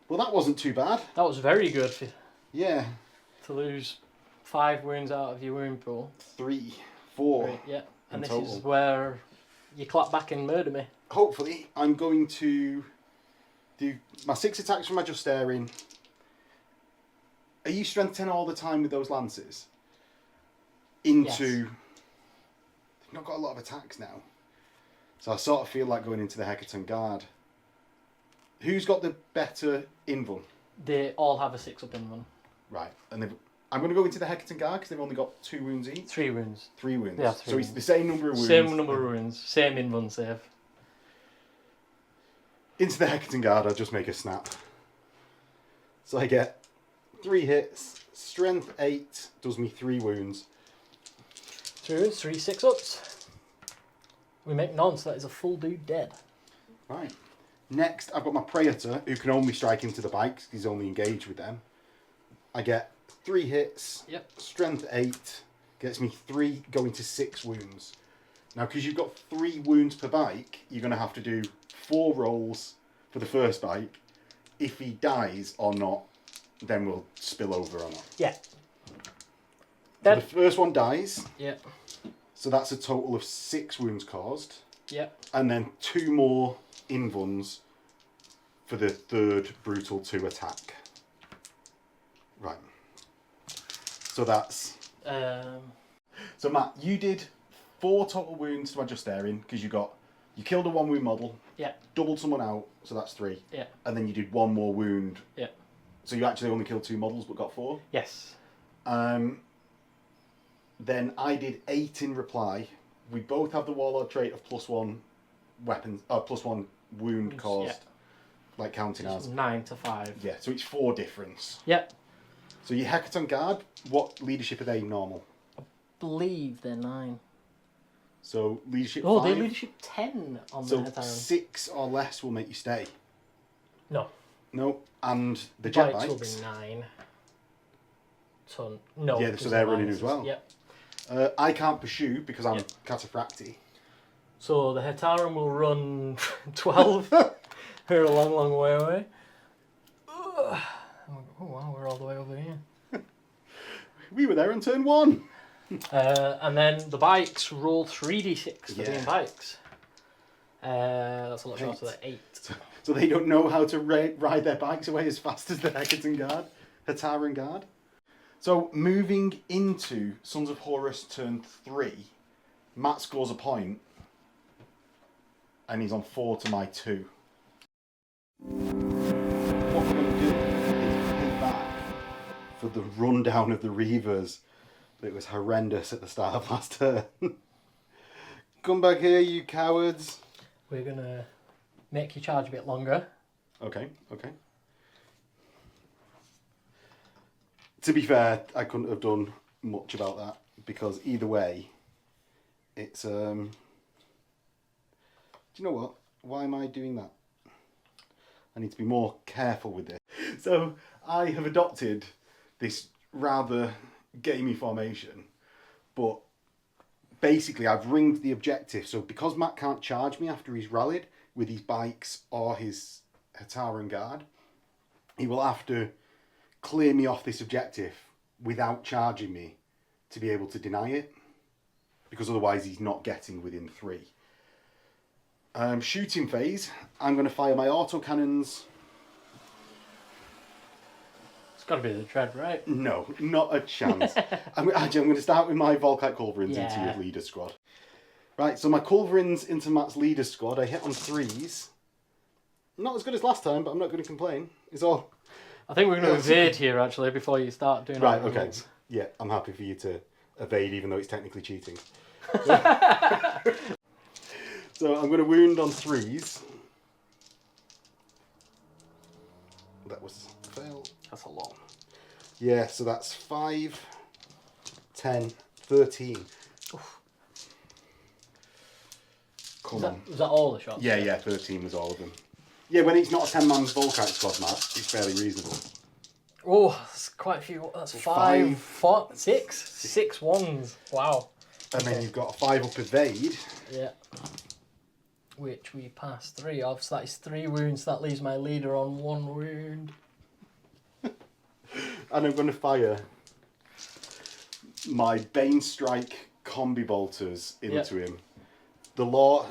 Well, that wasn't too bad. That was very good Yeah. to lose 5 wounds out of your wound pool. 3, 4. Right, yeah. And this total. is where you clap back and murder me. Hopefully, I'm going to do my 6 attacks from my just staring. Are you strength 10 all the time with those lances? Into... Yes. They've not got a lot of attacks now. So I sort of feel like going into the Hecaton Guard. Who's got the better invuln? They all have a 6-up invuln. Right. And I'm going to go into the Hecaton Guard because they've only got 2 wounds each. 3 wounds. 3 wounds. Yeah, 3 so it's wounds. the same number of wounds. Same number of wounds. Same invuln save. Into the Hecaton Guard, I'll just make a snap. So I get 3 hits. Strength 8 does me 3 wounds. 3 wounds, 3 6-ups. We make none, so that is a full dude dead. Right. Next, I've got my Praetor, who can only strike into the bikes because he's only engaged with them. I get 3 hits. Yep. Strength 8 gets me 3 going to 6 wounds. Now, because you've got 3 wounds per bike, you're going to have to do 4 rolls for the first bike. If he dies or not, then we'll spill over or not. Yeah. So the first one dies. Yep. So that's a total of 6 wounds caused. Yep. And then 2 more invulns for the 3rd brutal 2 attack. Right. So that's... So Matt, you did 4 total wounds to my just staring because you killed a 1 wound model. Yeah. Doubled someone out, so that's 3. Yeah. And then you did 1 more wound. Yeah. So you actually only killed 2 models but got 4. Yes. Then I did 8 in reply. We both have the Warlord trait of +1 weapons, +1 wound caused, like counting as 9 to 5. Yeah, so it's 4 difference. Yep. So your Hecaton Guard, what leadership are they normal? Believe they're 9. So leadership 5. Oh, they're leadership 10 on So the Hitaran. 6 or less will make you stay. No. No, and the jet Bikes bikes. will be 9. So no. Yeah, so they're running as well. Yep. I can't pursue because I'm cataphracti. So the Hitaran will run 12. We're a long, long way away. Oh wow, we're all the way over here. We were there on turn 1. And then the bikes roll 3d6 for Yeah. being bikes. That's a lot shorter than 8. So they don't know how to ride their bikes away as fast as the Hitaran Guard. So moving into Sons of Horus turn 3, Matt scores a point and he's on 4 to my 2. What we're going to do is pay back for the rundown of the Reavers that was horrendous at the start of last turn. Come back here, you cowards. We're going to make you charge a bit longer. Okay. To be fair, I couldn't have done much about that because either way, it's do you know what? Why am I doing that? I need to be more careful with this. So I have adopted this rather gamey formation, but basically I've ringed the objective. So because Matt can't charge me after he's rallied with his bikes or his Hataran guard, he will have to clear me off this objective without charging me to be able to deny it, because otherwise he's not getting within 3. Shooting phase, I'm going to fire my autocannons. It's got to be the Dread, right? No, not a chance. I'm going to start with my Volkite Culverins into your leader squad. Right, so my Culverins into Matt's leader squad, I hit on 3s. Not as good as last time, but I'm not going to complain. It's all... I think we're going to evade here, actually, before you start doing Right, okay. Results. Yeah, I'm happy for you to evade, even though it's technically cheating. So I'm going to wound on 3s. That was a fail. That's a lot. Yeah, so that's 5, 10, 13. Oof. Come on. Was that all the shots? Yeah, 13 was all of them. Yeah, when it's not a 10-man Volkite squad, Matt, it's fairly reasonable. Oh, that's quite a few. That's 5, 4, 6. 6 ones. Wow. And then you've got a 5 up evade. Yeah. Which we passed 3 of, so that is 3 wounds. That leaves my leader on 1 wound. And I'm going to fire my Bane Strike combi bolters into him.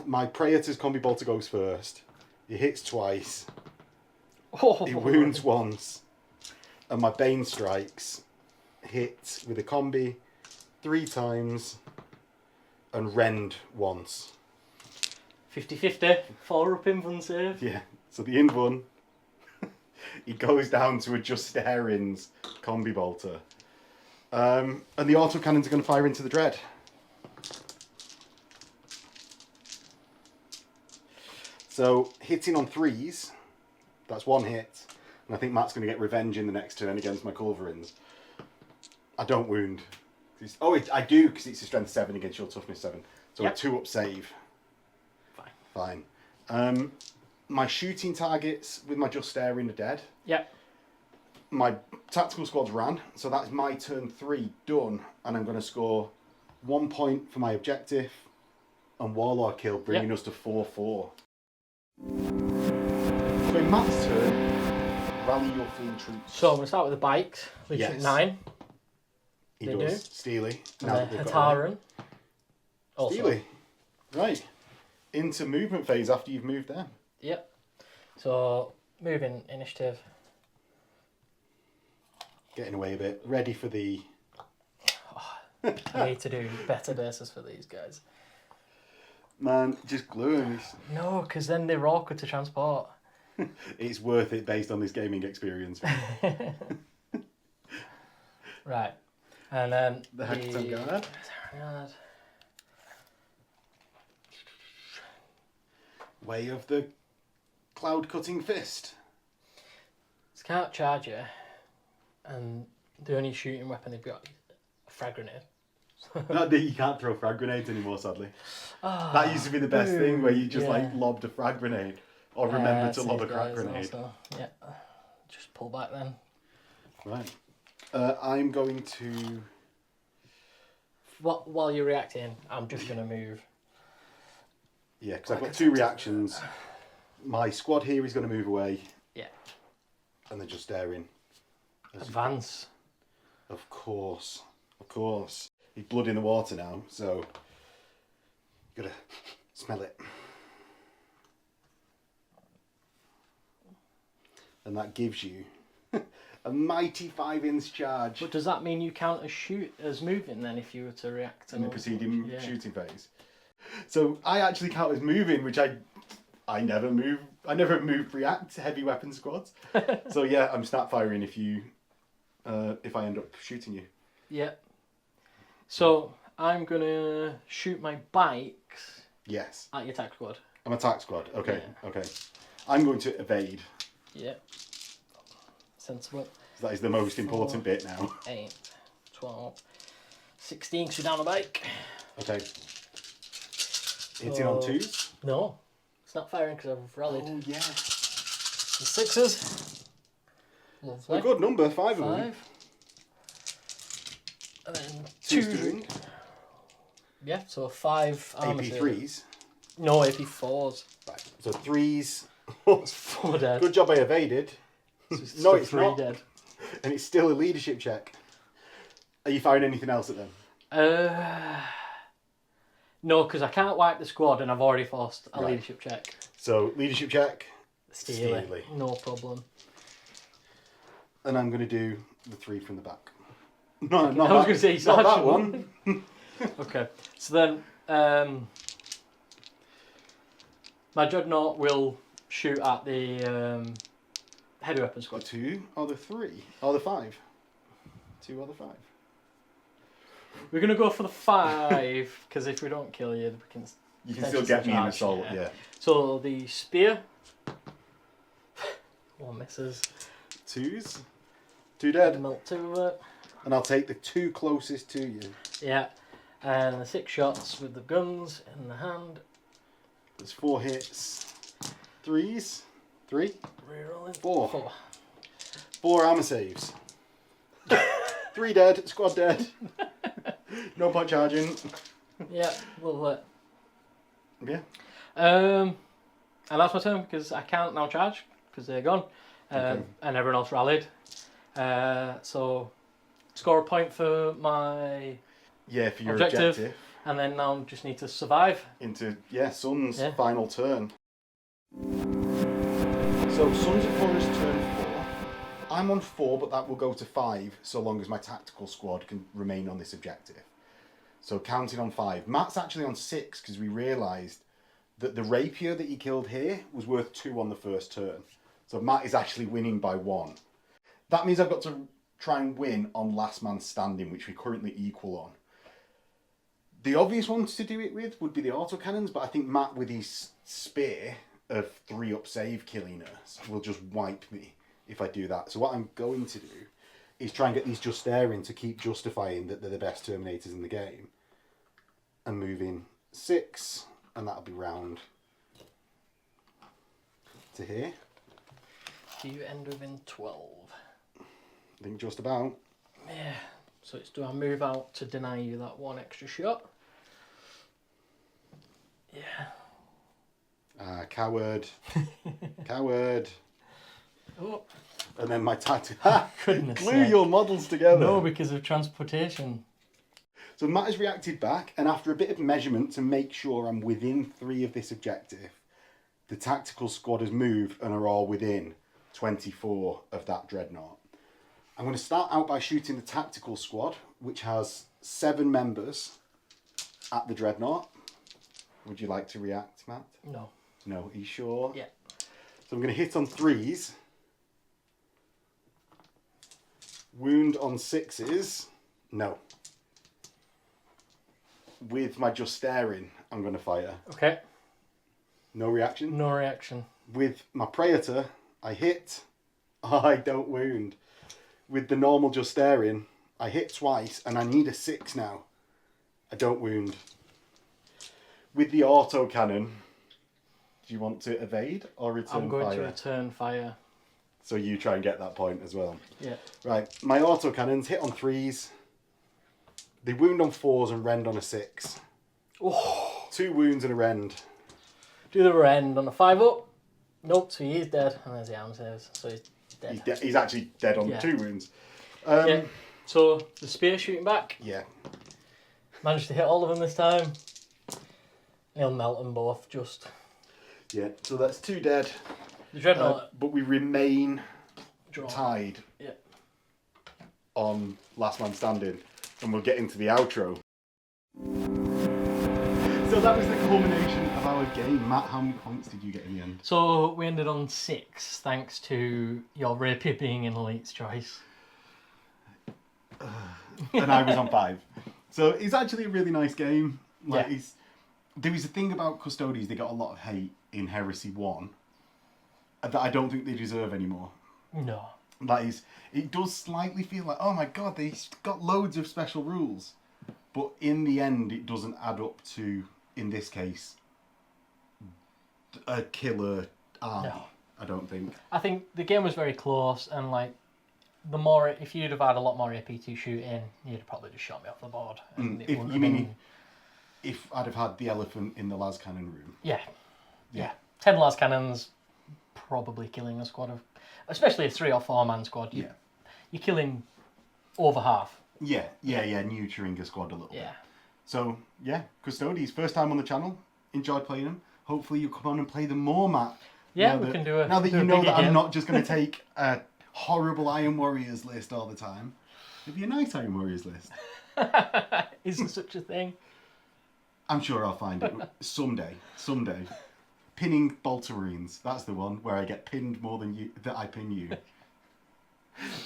My Praetor's combi bolter goes first. He hits twice. Oh. He wounds once. And my Bane Strikes hit with a combi 3 times and rend once. 50-50. 4 up invuln save. Yeah, so the invuln, he goes down to a Justarian's combi bolter. And the autocannons are going to fire into the Dread. So hitting on 3s, that's 1 hit. And I think Matt's going to get revenge in the next turn against my Culverins. I don't wound. I do, because it's a strength 7 against your toughness 7. So a 2 up save. Fine. My shooting targets with my Justarian are dead. Yep. My tactical squad's ran, so that's my turn 3 done, and I'm going to score 1 point for my objective and Warlord kill, bringing us to 4-4. So in Matt's turn, rally your field troops. So I'm going to start with the bikes, which is 9. He does. Steely. And then Hataran. Steely. Right. Into movement phase after you've moved them. Yep. So, moving initiative. Getting away a bit. Ready for the... I need to do better bases for these guys. Man, just glue them. No, because then they're awkward to transport. It's worth it based on this gaming experience. Right. And then the Hexagon Guard. Way of the cloud cutting fist. It's can't charge you, and the only shooting weapon they've got is a frag grenade. No, you can't throw frag grenades anymore, sadly. That used to be the best thing, where you just like lobbed a frag grenade, or remember to lob a crack grenade. Also, yeah, just pull back then. Right. I'm going to... While you're reacting, I'm just going to move. Yeah, because I've got 2 reactions. My squad here is going to move away. Yeah. And they're just staring. Advance. Of course. Of course. He's blood in the water now, so... Gotta smell it. And that gives you a mighty 5-inch charge. But does that mean you count as moving then if you were to react? In the preceding shooting phase? So I actually count as moving, which I I never move react heavy weapon squads. So yeah, I'm snap firing if I end up shooting you. Yeah. So I'm gonna shoot my bikes. Yes. At your attack squad. I'm attack squad. Okay. Yeah. Okay. I'm going to evade. Yeah. Sensible. That is the most important bit now. 8, 12, 16 because you're down a bike. Okay. Hitting on 2s? No. It's not firing because I've rallied. Oh, yeah. The 6s. Lovely. A good number, 5 of them. 5. And then 2 2. doing. Yeah, so 5 armor AP3s? No, AP4s. Right, so 3s. That's 4 dead. Good job I evaded. So it's No, still it's 3 not. dead. And it's still a leadership check. Are you firing anything else at them? No, because I can't wipe the squad and I've already forced a Right. leadership check. So, leadership check. Steely. No problem. And I'm going to do the 3 from the back. No, I was going to say not that sergeant. one. Okay, so then my dreadnought will shoot at the heavy weapon The squad. 2 or the 3 or the 5? 2 or the 5? We're going to go for the 5 because if we don't kill you, we can. You can still get me in charge, assault, yeah. So the spear. 1 misses. 2s. 2 dead. Melt 2 of it. And I'll take the 2 closest to you. Yeah. And the 6 shots with the guns in the hand. There's 4 hits. 3s. 3. Rerolling. 4. 4 armor saves. 3 dead. Squad dead. No point charging. Yeah, lovely. Yeah. And that's my turn because I can't now charge because they're gone. Okay. And everyone else rallied. So score a point for my Yeah, for your objective. objective. And then now just need to survive. Into, Sun's Yeah. final turn. So, Sons of Horus turn 4. I'm on 4, but that will go to 5 so long as my tactical squad can remain on this objective. So, counting on 5. Matt's actually on 6 because we realised that the rapier that he killed here was worth 2 on the first turn. So, Matt is actually winning by 1. That means I've got to try and win on last man standing, which we currently equal on. The obvious ones to do it with would be the autocannons, but I think Matt with his spear of 3-up save killing us will just wipe me if I do that. So what I'm going to do is try and get these just there in to keep justifying that they're the best Terminators in the game. And move in 6, and that'll be round to here. Do you end within 12? I think just about. Yeah. So it's do I move out to deny you that 1 extra shot? Yeah. Coward. Coward. Oh. And then my tactic. Ha! Goodness Glue sake. your models together. No, because of transportation. So Matt has reacted back, and after a bit of measurement to make sure I'm within 3 of this objective, the tactical squad has moved and are all within 24 of that dreadnought. I'm going to start out by shooting the tactical squad, which has 7 members at the dreadnought. Would you like to react, Matt? No. No, are you sure? Yeah. So I'm going to hit on 3s. Wound on 6s. No. With my just staring, I'm going to fire. Okay. No reaction. No reaction. With my Praetor, I hit. I don't wound. With the normal just staring, I hit twice and I need a 6 now. I don't wound. With the autocannon, do you want to evade or return fire? I'm going to return fire. So you try and get that point as well. Yeah. Right, my autocannons hit on 3s. They wound on 4s and rend on a 6. Oh. 2 wounds and a rend. Do the rend on a 5-up. Nope, so he is dead. And there's the arm saves. So he's dead. He's actually dead on 2 wounds. Yeah. So the spear shooting back. Yeah. Managed to hit all of them this time. He'll melt them both just. Yeah, so that's 2 dead. The dreadnought. But we remain Draw. tied Yeah. on last man standing. And we'll get into the outro. So that was the culmination of our our game. Matt, how many points did you get in the end? So we ended on 6, thanks to your rapier being an elite's choice. And I was on 5. So it's actually a really nice game. Like, Yeah. There was a thing about Custodes, they got a lot of hate in Heresy 1 that I don't think they deserve anymore. No. It does slightly feel like, oh my god, they got loads of special rules. But in the end, it doesn't add up to, in this case, a killer army. No. I don't think. I think the game was very close, and like, the more, if you'd have had a lot more AP2 shooting, you'd have probably just shot me off the board. And it wouldn't have been... If I'd have had the elephant in the las cannon room? Yeah. 10 las cannons, probably killing a squad of... Especially a 3 or 4 man squad. You're killing over half. Yeah, neutering a squad a little bit. Yeah. So, yeah, Custodes, first time on the channel. Enjoyed playing them. Hopefully you come on and play them more, Matt. Yeah, we can do a... Now that you know that game. I'm not just going to take a horrible Iron Warriors list all the time. It'd be a nice Iron Warriors list. Isn't such a thing. I'm sure I'll find it someday. Pinning Baltamarines. That's the one where I get pinned more than you, that I pin you.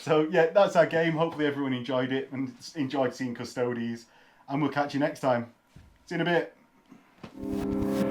So, yeah, that's our game. Hopefully everyone enjoyed it and enjoyed seeing Custodes. And we'll catch you next time. See you in a bit.